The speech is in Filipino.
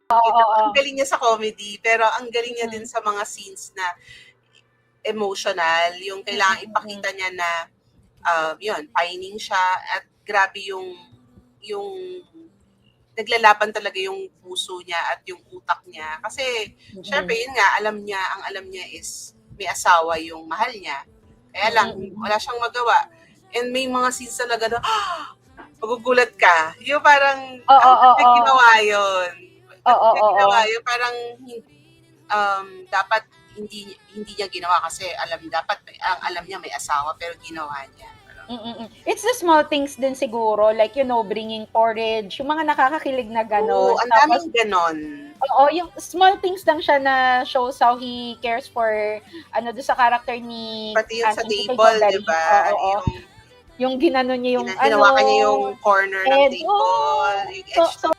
Ang galing niya sa comedy, pero ang galing niya din sa mga scenes na emotional, yung kailangan ipakita niya na yun, pining siya at grabe yung naglalaban talaga yung puso niya at yung utak niya. Kasi, syempre, yun nga, ang alam niya is may asawa yung mahal niya. Kaya lang, wala siyang magawa. And may mga scenes talaga na, magugulat ka. Yung parang, ginawa yun. Ginawa yun, parang, dapat hindi niya ginawa kasi ang alam niya may asawa pero ginawa niya. It's the small things din siguro, like, bringing porridge, yung mga nakakakilig na gano'n. Oo, ang daming ganon. Oo, yung small things lang siya na shows how he cares for, doon sa character ni Pati yung sa Enrique table, Gaudari. di ba? Yung ginanon niya yung Ginawa niya yung corner ng table, yung edge